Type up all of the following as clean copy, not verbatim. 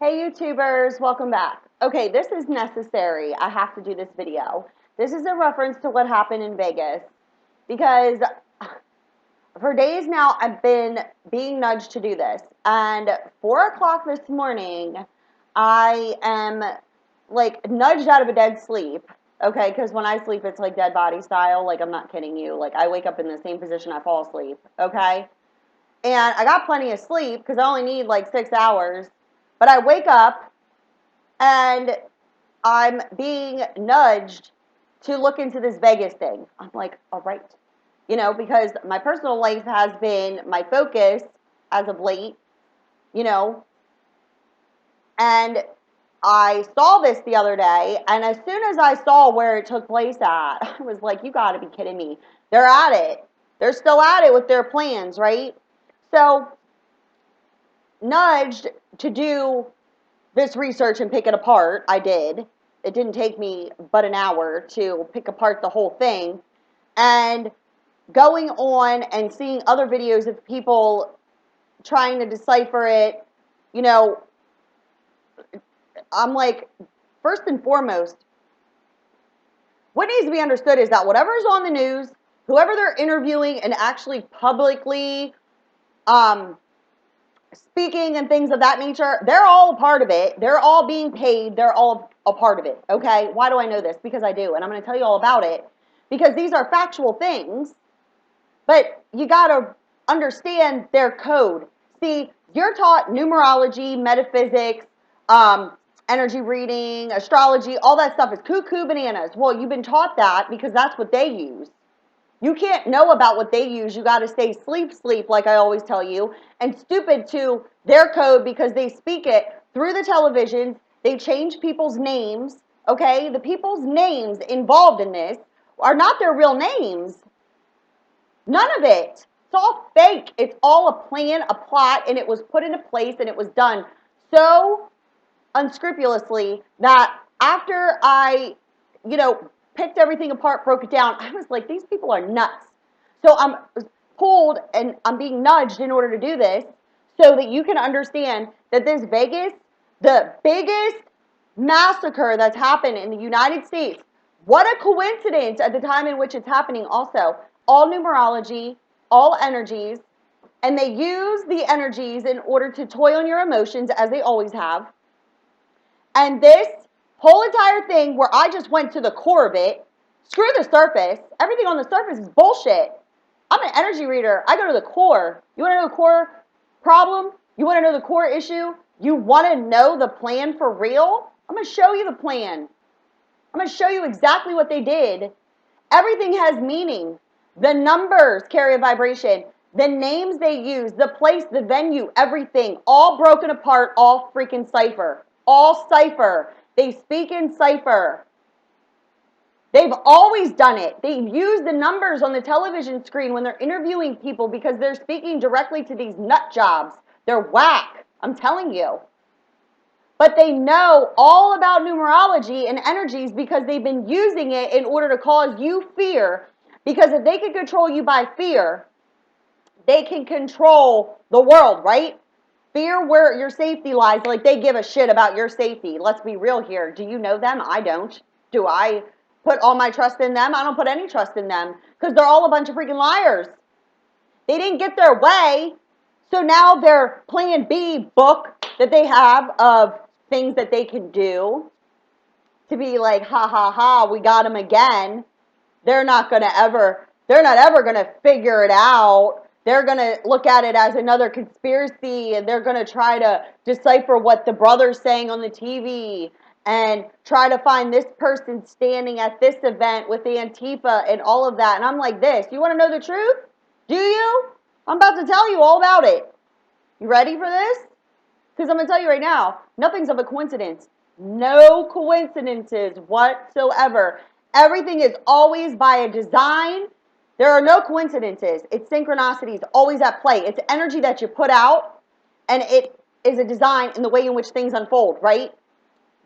Hey YouTubers, welcome back. Okay, this is necessary. I have to do this video. This is a reference to what happened in Vegas because for days now I've been being nudged to do this. And 4 o'clock this morning, I am like nudged out of a dead sleep. Okay, because when I sleep, it's like dead body style. Like, I'm not kidding you. Like, I wake up in the same position I fall asleep. Okay? And I got plenty of sleep because I only need like 6 hours. But I wake up and I'm being nudged to look into this Vegas thing. I'm like, all right. Because my personal life has been my focus as of late, you know, and I saw this the other day, and as soon as I saw where it took place at, I was like, you got to be kidding me. They're at it. They're still at it with their plans, right? So, nudged to do this research and pick it apart. I did. It didn't take me but an hour to pick apart the whole thing. And going on and seeing other videos of people trying to decipher it, you know, I'm like, first and foremost, what needs to be understood is that whatever is on the news, whoever they're interviewing and actually publicly speaking and things of that nature, they're all a part of it. They're all being paid. They're all a part of it, okay? Why do I know this? Because I do, and I'm going to tell you all about it because these are factual things, but you got to understand their code. See, you're taught numerology, metaphysics, energy reading, astrology, all that stuff is cuckoo bananas. Well, you've been taught that because that's what they use. You can't know about what they use. You got to stay sleep, like I always tell you, and stupid to their code because they speak it through the televisions. They change people's names, okay? The people's names involved in this are not their real names. None of it. It's all fake. It's all a plan, a plot, and it was put into place and it was done so unscrupulously that after I, picked everything apart, broke it down, I was like, these people are nuts. So I'm pulled and I'm being nudged in order to do this so that you can understand that this Vegas, the biggest massacre that's happened in the United States, what a coincidence at the time in which it's happening also. All numerology, all energies, and they use the energies in order to toy on your emotions as they always have. And this whole entire thing where I just went to the core of it, screw the surface. Everything on the surface is bullshit. I'm an energy reader. I go to the core. You want to know the core problem? You want to know the core issue? You want to know the plan for real? I'm going to show you the plan. I'm going to show you exactly what they did. Everything has meaning. The numbers carry a vibration. The names they use, the place, the venue, everything, all broken apart, all freaking cipher. All cipher. They speak in cipher. They've always done it. They use the numbers on the television screen when they're interviewing people because they're speaking directly to these nut jobs. They're whack. I'm telling you. But they know all about numerology and energies because they've been using it in order to cause you fear. Because if they can control you by fear, they can control the world, right? Fear where your safety lies, like they give a shit about your safety. Let's be real here. Do you know them? I don't. Do I put all my trust in them? I don't put any trust in them because they're all a bunch of freaking liars. They didn't get their way, so now their plan B book that they have of things that they can do to be like, ha ha ha, we got them again. They're not ever going to figure it out. They're going to look at it as another conspiracy, and they're going to try to decipher what the brother's saying on the TV and try to find this person standing at this event with Antifa and all of that. And I'm like this. You want to know the truth? Do you? I'm about to tell you all about it. You ready for this? Because I'm going to tell you right now, nothing's of a coincidence. No coincidences whatsoever. Everything is always by a design. There are no coincidences. It's synchronicities always at play. It's energy that you put out, and it is a design in the way in which things unfold, right?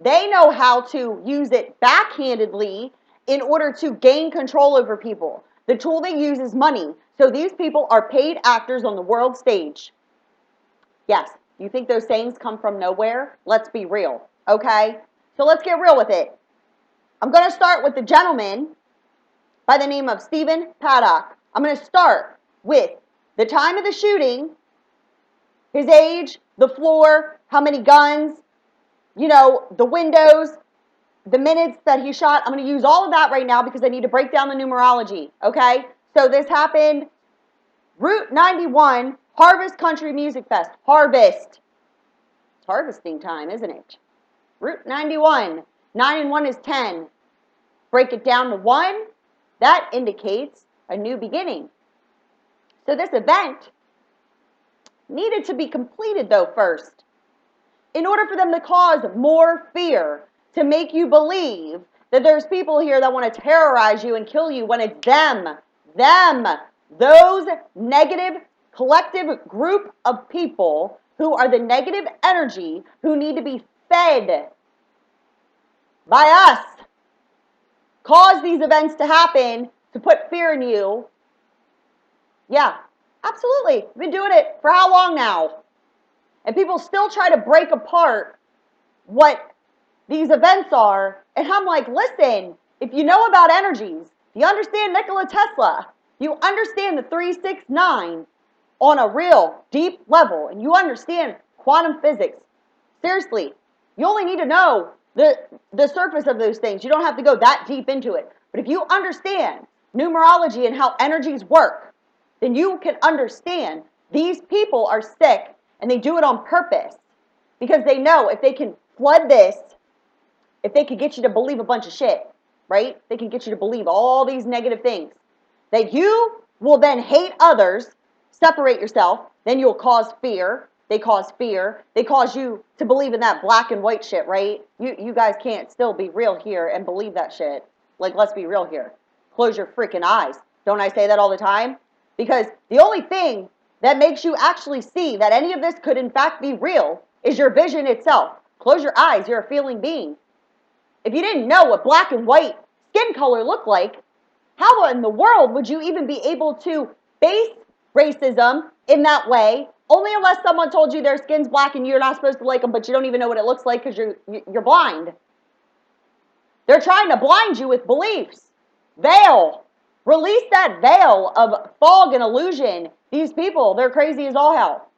They know how to use it backhandedly in order to gain control over people. The tool they use is money. So these people are paid actors on the world stage. Yes, You think those sayings come from nowhere? Let's be real, okay? So let's get real with it. I'm going to start with the gentleman by the name of Stephen Paddock. I'm going to start with the time of the shooting, his age, the floor, how many guns, you know, the windows, the minutes that he shot. I'm going to use all of that right now because I need to break down the numerology, okay? So this happened, Route 91, Harvest Country Music Fest. Harvest. It's harvesting time, isn't it? Route 91. 9 and 1 is 10. Break it down to 1. That indicates a new beginning. So this event needed to be completed, though, first. In order for them to cause more fear, to make you believe that there's people here that want to terrorize you and kill you when it's them, those negative collective group of people who are the negative energy who need to be fed by us, cause these events to happen to put fear in you. Yeah, absolutely. We've been doing it for how long now? And people still try to break apart what these events are. And I'm like, listen, if you know about energies, you understand Nikola Tesla, you understand the 369 on a real deep level, and you understand quantum physics. Seriously, you only need to know the surface of those things. You don't have to go that deep into it. But if you understand numerology and how energies work, then you can understand these people are sick and they do it on purpose because they know if they can flood this, if they could get you to believe a bunch of shit, right? They can get you to believe all these negative things, that you will then hate others, separate yourself, then you'll cause fear. They cause fear. They cause you to believe in that black and white shit, right? You guys can't still be real here and believe that shit. Like, let's be real here. Close your freaking eyes. Don't I say that all the time? Because the only thing that makes you actually see that any of this could in fact be real is your vision itself. Close your eyes. You're a feeling being. If you didn't know what black and white skin color looked like, how in the world would you even be able to base racism in that way? Only unless someone told you their skin's black and you're not supposed to like them, but you don't even know what it looks like because you're blind. They're trying to blind you with beliefs. Veil. Release that veil of fog and illusion. These people, they're crazy as all hell.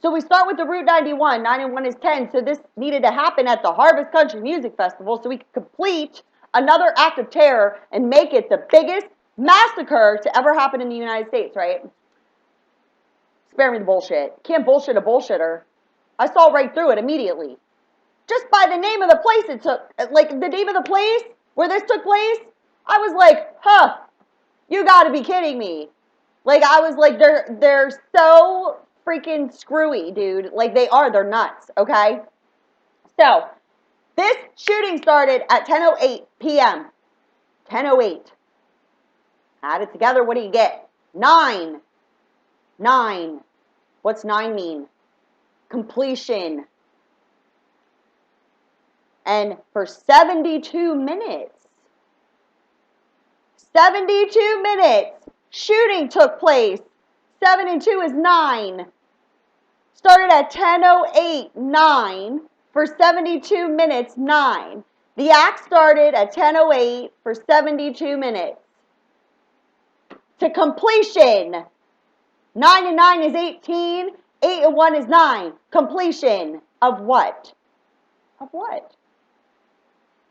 So we start with the Route 91. 9 and 1 is 10. So this needed to happen at the Harvest Country Music Festival so we could complete another act of terror and make it the biggest massacre to ever happen in the United States, right? Spare me the bullshit. Can't bullshit a bullshitter. I saw right through it immediately. Just by the name of the place it took, like the name of the place where this took place, I was like, huh, you gotta be kidding me. Like, I was like, they're so freaking screwy, dude. Like, they're nuts, okay? So, this shooting started at 10:08 p.m. 10:08. Add it together, what do you get? 9. 9. What's 9 mean? Completion. And for 72 minutes, shooting took place. 7 and 2 is 9. Started at 10:08, 9. For 72 minutes, 9. The act started at 10:08 for 72 minutes. To completion. 9 and 9 is 18. 8 and 1 is 9. Completion of what? Of what?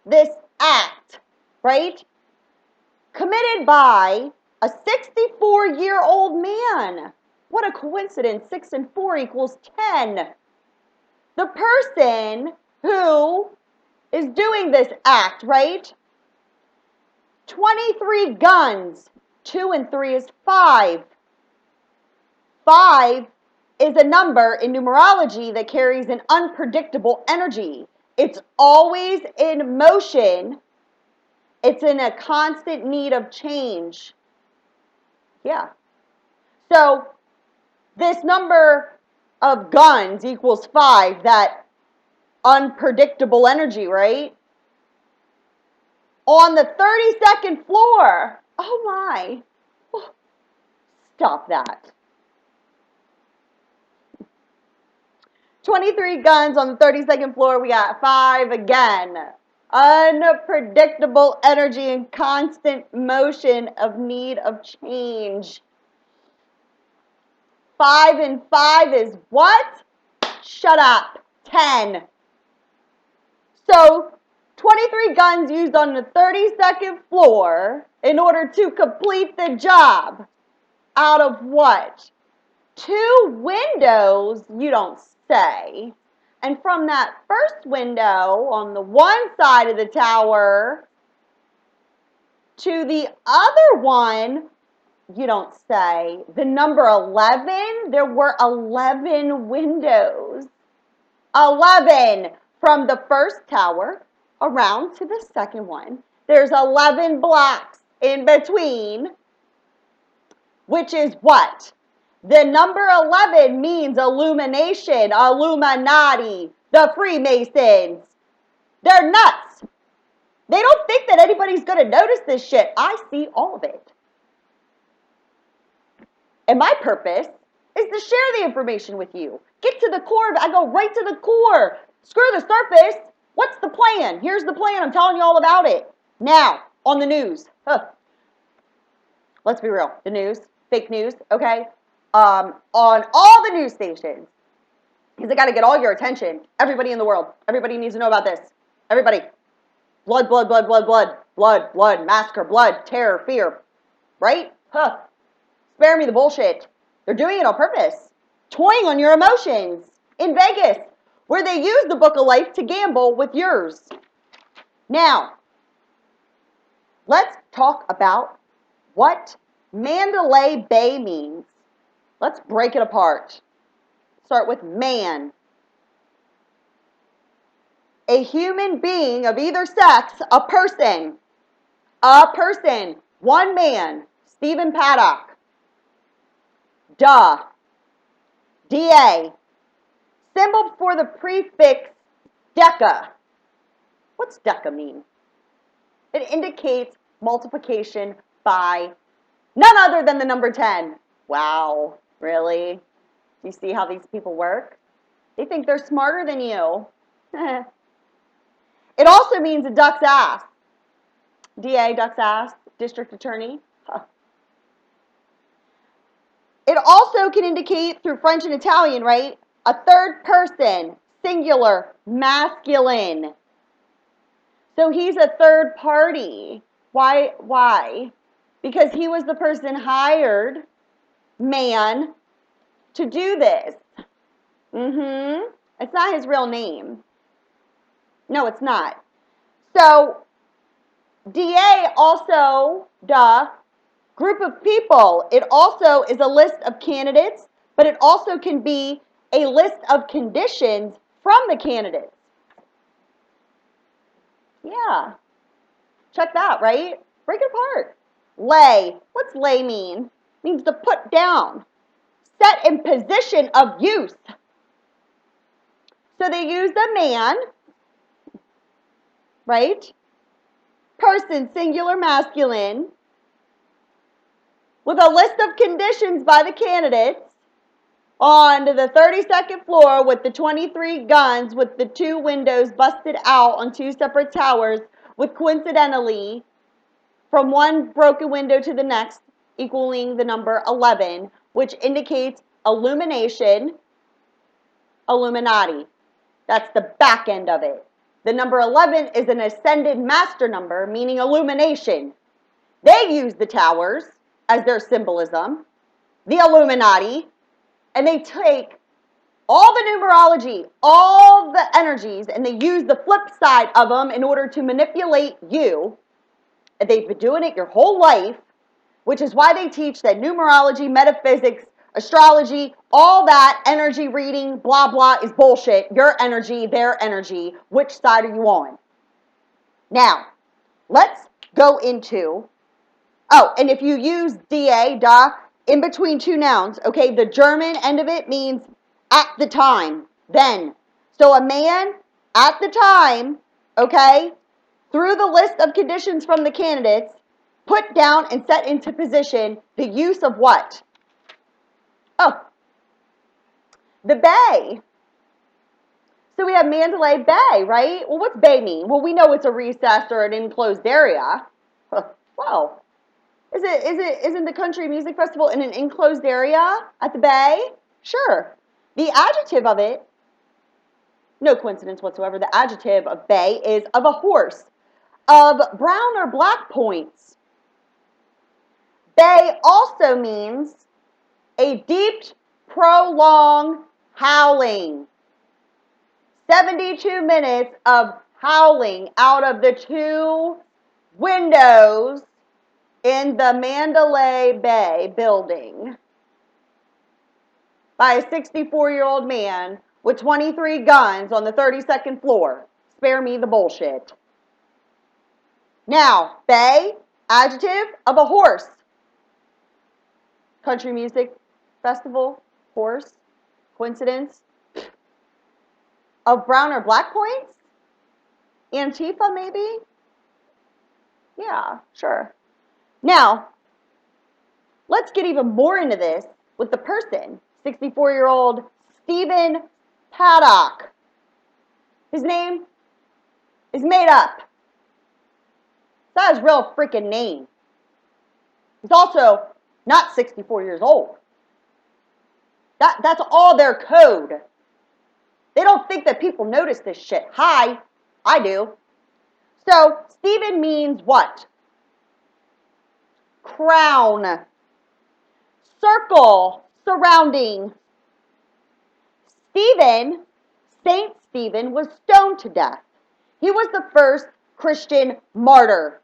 This act, right? Committed by a 64-year-old man. What a coincidence. 6 and 4 equals 10. The person who is doing this act, right? 23 guns. 2 and 3 is 5. 5 is a number in numerology that carries an unpredictable energy. It's always in motion. It's in a constant need of change. Yeah. So this number of guns equals 5, that unpredictable energy, right? On the 32nd floor. Oh my. Stop that. 23 guns on the 32nd floor. We got 5 again. Unpredictable energy and constant motion of need of change. 5 and 5 is what? Shut up. 10. So 23 guns used on the 32nd floor in order to complete the job. Out of what? 2 windows, you don't say. And from that first window on the one side of the tower to the other one, you don't say. The number 11, there were 11 windows. 11 from the first tower around to the second one. There's 11 blocks in between, which is what? The number 11 means illumination, Illuminati, the Freemasons. They're nuts. They don't think that anybody's going to notice this shit. I see all of it. And my purpose is to share the information with you. Get to the core of it. I go right to the core. Screw the surface. What's the plan? Here's the plan. I'm telling you all about it. Now, on the news. Let's be real. The news, fake news, okay? On all the news stations. Because they got to get all your attention. Everybody in the world. Everybody needs to know about this. Everybody. Blood, blood, blood, blood, blood. Blood, blood, massacre, blood, terror, fear. Right? Spare me the bullshit. They're doing it on purpose. Toying on your emotions. In Vegas, where they use the book of life to gamble with yours. Now, let's talk about what Mandalay Bay means. Let's break it apart. Start with man. A human being of either sex, a person, one man, Stephen Paddock. Duh. DA. Symbol for the prefix deca. What's deca mean? It indicates multiplication by none other than the number 10. Wow, really? Do you see how these people work? They think they're smarter than you. It also means a duck's ass. DA, duck's ass, district attorney. It also can indicate, through French and Italian, right, a third person, singular, masculine. So he's a third party. Why? Because he was the person hired, man, to do this. It's not his real name. No, it's not. So, DA also, group of people. It also is a list of candidates, but it also can be a list of conditions from the candidates. Yeah. Check that, right? Break it apart. Lay. What's lay mean? It means to put down. Set in position of use. So they use the man, right? Person, singular, masculine, with a list of conditions by the candidates on the 32nd floor with the 23 guns with the 2 windows busted out on 2 separate towers with coincidentally from one broken window to the next equaling the number 11, which indicates illumination, Illuminati. That's the back end of it. The number 11 is an ascended master number, meaning illumination. They use the towers as their symbolism, the Illuminati, and they take all the numerology, all the energies, and they use the flip side of them in order to manipulate you. And they've been doing it your whole life, which is why they teach that numerology, metaphysics, astrology, all that energy reading, blah, blah, is bullshit. Your energy, their energy. Which side are you on? Now, let's go into, and if you use DA, in between 2 nouns, okay, the German end of it means at the time, then. So a man at the time, okay, through the list of conditions from the candidates, put down and set into position the use of what? The bay. So we have Mandalay Bay, right? Well, what's bay mean? Well, we know it's a recessed or an enclosed area. Well, isn't the country music festival in an enclosed area at the bay? Sure. The adjective of it, no coincidence whatsoever, the adjective of bay is of a horse, of brown or black points. Bay also means a deep, prolonged howling. 72 minutes of howling out of the two windows in the Mandalay Bay building by a 64-year-old man with 23 guns on the 32nd floor. Spare me the bullshit. Now, bay, adjective of a horse. Country music festival, horse, coincidence. Of brown or black points? Antifa, maybe? Yeah, sure. Now, let's get even more into this with the person, 64-year-old Stephen Paddock. His name is made up. That's his real freaking name. He's also not 64 years old. That's all their code. They don't think that people notice this shit. Hi, I do. So, Stephen means what? Crown. Circle, surrounding. Stephen, Saint Stephen, was stoned to death. He was the first Christian martyr.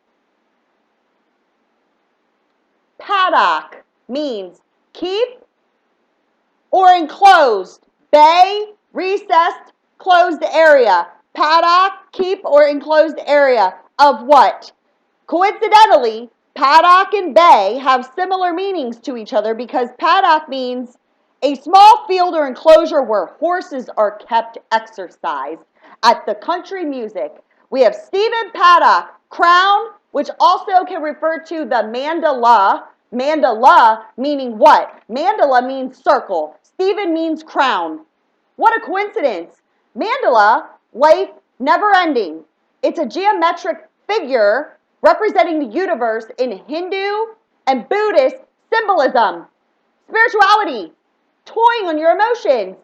Paddock means keep or enclosed. Bay, recessed, closed area. Paddock, keep or enclosed area of what? Coincidentally, paddock and bay have similar meanings to each other because paddock means a small field or enclosure where horses are kept exercised. At the country music, we have Stephen Paddock, crown, which also can refer to the mandala. Mandala meaning what? Mandala means circle. Stephen means crown. What a coincidence. Mandala, life never ending. It's a geometric figure representing the universe in Hindu and Buddhist symbolism. Spirituality, toying on your emotions,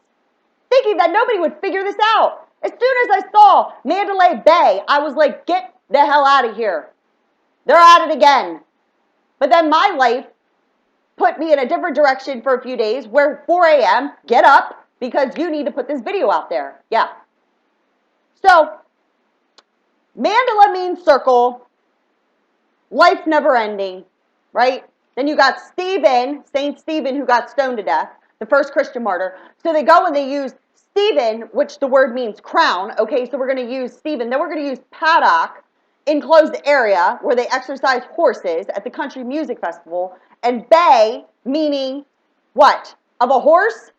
thinking that nobody would figure this out. As soon as I saw Mandalay Bay, I was like, get the hell out of here. They're at it again. But then my life put me in a different direction for a few days where 4 a.m., get up because you need to put this video out there. Yeah. So, mandala means circle, life never ending, right? Then you got Stephen, Saint Stephen, who got stoned to death, the first Christian martyr. So they go and they use Stephen, which the word means crown. Okay, so we're going to use Stephen. Then we're going to use paddock, enclosed area where they exercise horses at the country music festival. And bay, meaning what? Of a horse?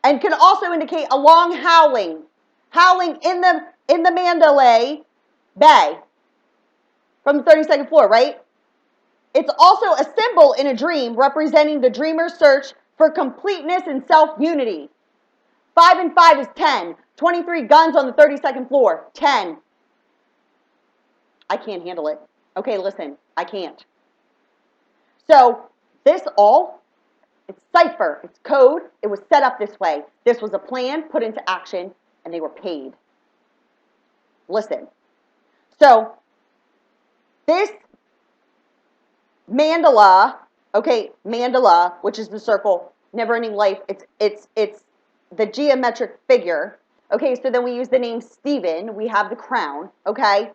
And can also indicate a long howling. Howling in the Mandalay Bay from the 32nd floor, right? It's also a symbol in a dream representing the dreamer's search for completeness and self-unity. 5 and 5 is 10. 23 guns on the 32nd floor, 10. I can't handle it. Okay, listen, I can't. So this all, it's cipher, it's code. It was set up this way. This was a plan put into action, and they were paid. Listen. So this mandala, okay, mandala, which is the circle, never-ending life. It's the geometric figure. Okay, so then we use the name Stephen. We have the crown. Okay,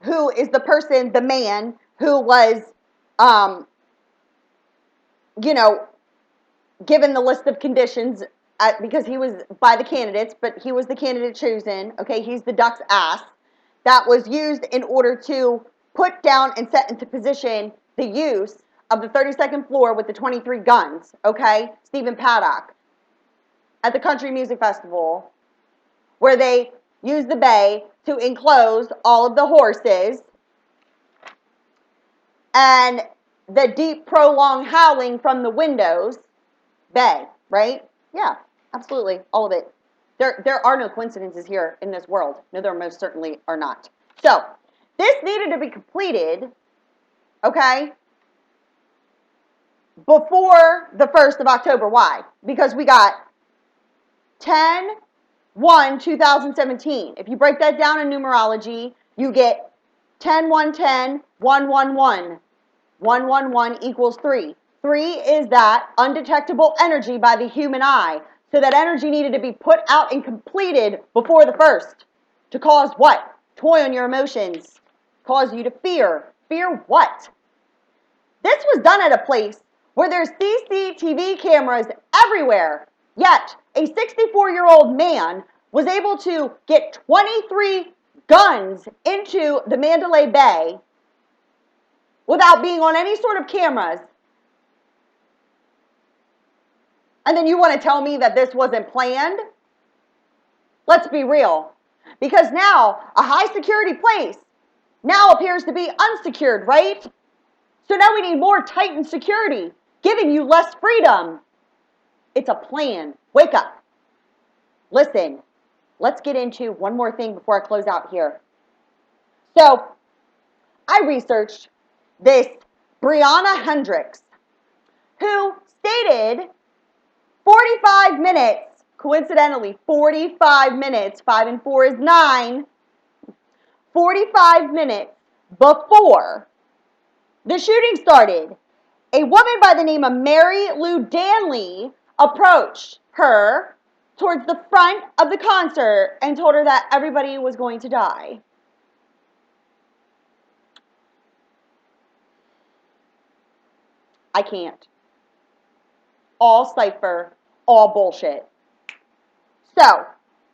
who is the person, the man who was, given the list of conditions because he was by the candidates, but he was the candidate chosen. Okay, he's the duck's ass that was used in order to put down and set into position the use of the 32nd floor with the 23 guns. Okay, Stephen Paddock at the Country Music Festival, where they used the bay to enclose all of the horses and the deep, prolonged howling from the windows. Bay, right? Yeah, absolutely, all of it. There are no coincidences here in this world. No, there most certainly are not. So, this needed to be completed, okay, before the 1st of October. Why? Because we got 10/1/2017. If you break that down in numerology, you get 10/1/10, 111. 111 equals 3. 3 is that undetectable energy by the human eye. So that energy needed to be put out and completed before the 1st. To cause what? Toy on your emotions. Cause you to fear. Fear what? This was done at a place where there's CCTV cameras everywhere. Yet, a 64-year-old man was able to get 23 guns into the Mandalay Bay without being on any sort of cameras. And then you want to tell me that this wasn't planned? Let's be real. Because now, a high security place now appears to be unsecured, right? So now we need more tightened security, giving you less freedom. It's a plan. Wake up. Listen, let's get into one more thing before I close out here. So, I researched this Brianna Hendricks, who stated 45 minutes, coincidentally, 45 minutes, 5 and 4 is 9, 45 minutes before the shooting started, a woman by the name of Mary Lou Danley approached her towards the front of the concert and told her that everybody was going to die. I can't. All cipher, all bullshit. So,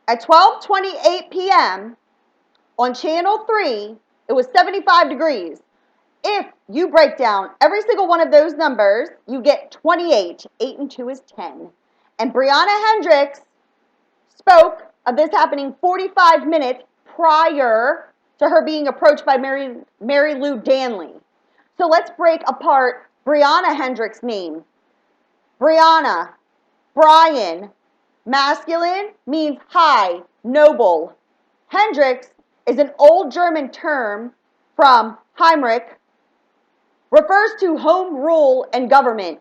at 12:28 p.m. on Channel 3, it was 75 degrees. If you break down every single one of those numbers, you get 28. 8 and 2 is 10. And Brianna Hendricks spoke of this happening 45 minutes prior to her being approached by Mary Lou Danley. So let's break apart Brianna Hendricks' name. Brianna, Brian, masculine, means high, noble. Hendricks is an old German term from Heinrich, refers to home rule and government.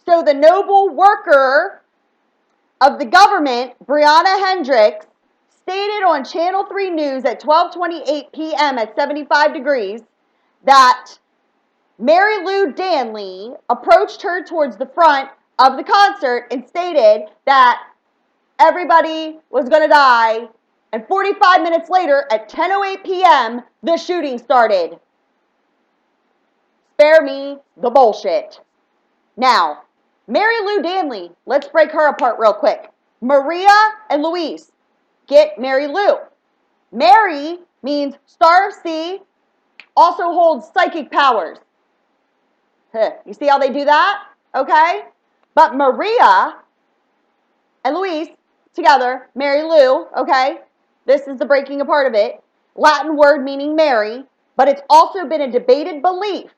So the noble worker of the government, Brianna Hendricks, stated on Channel 3 News at 12:28 p.m. at 75 degrees that Mary Lou Danley approached her towards the front of the concert and stated that everybody was going to die, and 45 minutes later at 10:08 p.m. the shooting started. Spare me the bullshit. Now, Mary Lou Danley, let's break her apart real quick. Maria and Louise, get Mary Lou. Mary means star of sea, also holds psychic powers. You see how they do that? Okay? But Maria and Louise, together, Mary Lou, okay? This is the breaking apart of it. Latin word meaning Mary, but it's also been a debated belief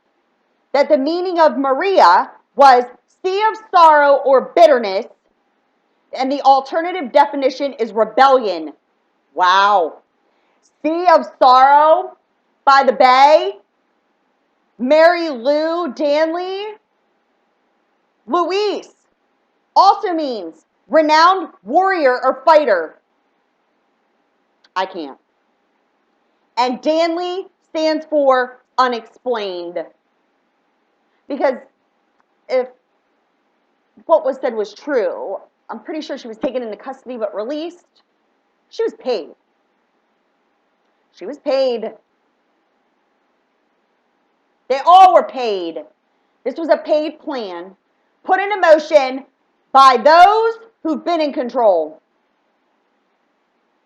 that the meaning of Maria was sea of sorrow or bitterness, and the alternative definition is rebellion. Wow. Sea of sorrow by the bay. Mary Lou Danley. Louise also means renowned warrior or fighter. I can't. And Danley stands for unexplained. Because if what was said was true, I'm pretty sure she was taken into custody but released. She was paid. She was paid. They all were paid. This was a paid plan put into motion by those who've been in control.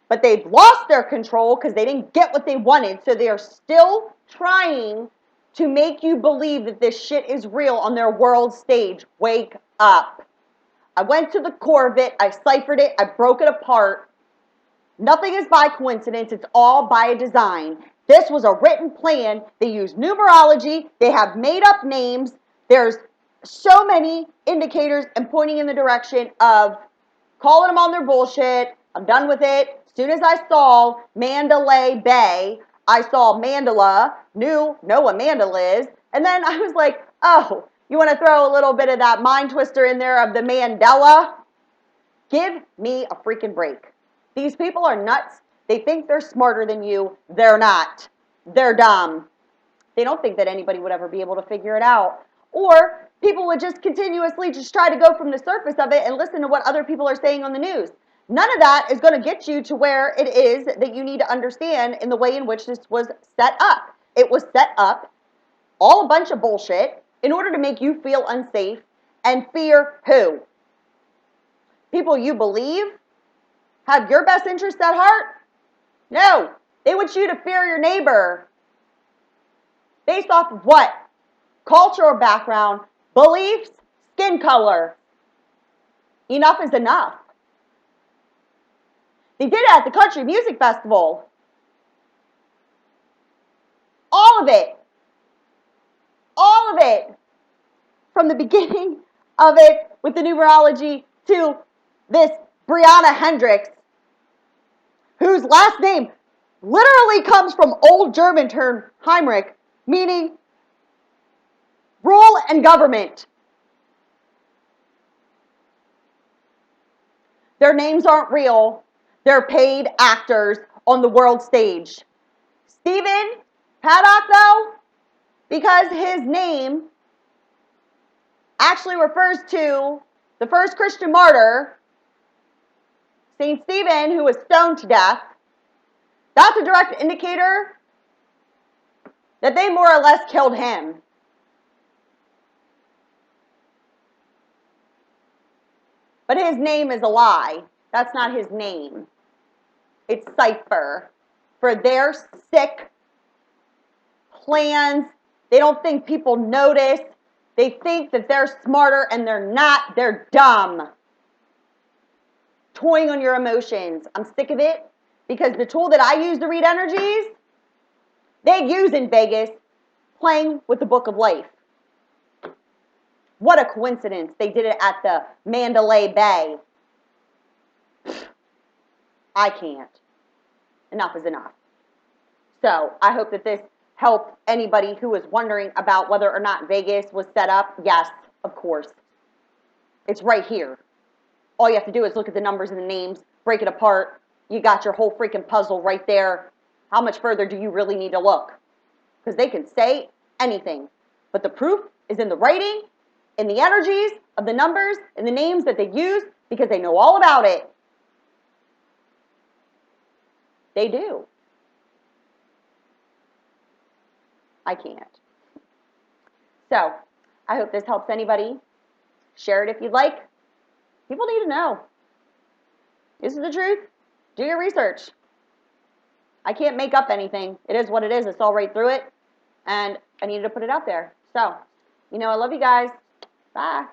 But they've lost their control because they didn't get what they wanted, so they are still trying to make you believe that this shit is real on their world stage. Wake up. I went to the core of it. I ciphered it. I broke it apart. Nothing is by coincidence. It's all by design. This was a written plan. They use numerology. They have made up names. There's so many indicators and pointing in the direction of calling them on their bullshit. I'm done with it. As soon as I saw Mandalay Bay, I saw Mandala, know what Mandala is, and then I was like, oh, you want to throw a little bit of that mind twister in there of the Mandela? Give me a freaking break. These people are nuts. They think they're smarter than you. They're not. They're dumb. They don't think that anybody would ever be able to figure it out. Or people would just continuously just try to go from the surface of it and listen to what other people are saying on the news. None of that is going to get you to where it is that you need to understand in the way in which this was set up. It was set up, all a bunch of bullshit, in order to make you feel unsafe and fear who? People you believe have your best interest at heart? No. They want you to fear your neighbor. Based off of what? Cultural background, beliefs, skin color. Enough is enough. They did it at the Country Music Festival. All of it. All of it. From the beginning of it with the numerology to this Brianna Hendricks, whose last name literally comes from Old German term Heinrich, meaning rule and government. Their names aren't real. They're paid actors on the world stage. Stephen Paddock, though, because his name actually refers to the first Christian martyr, St. Stephen, who was stoned to death, that's a direct indicator that they more or less killed him. But his name is a lie. That's not his name. It's cipher for their sick plans. They don't think people notice. They think that they're smarter and they're not. They're dumb. Toying on your emotions. I'm sick of it because the tool that I use to read energies, they use in Vegas, playing with the Book of Life. What a coincidence. They did it at the Mandalay Bay. I can't. Enough is enough. So I hope that this helped anybody who was wondering about whether or not Vegas was set up. Yes, of course. It's right here. All you have to do is look at the numbers and the names, break it apart. You got your whole freaking puzzle right there. How much further do you really need to look? Because they can say anything. But the proof is in the writing, in the energies of the numbers, in the names that they use, because they know all about it. They do. I can't. So, I hope this helps anybody. Share it if you'd like. People need to know. This is the truth. Do your research. I can't make up anything. It is what it is. I saw right through it, and I needed to put it out there. So, I love you guys. Bye.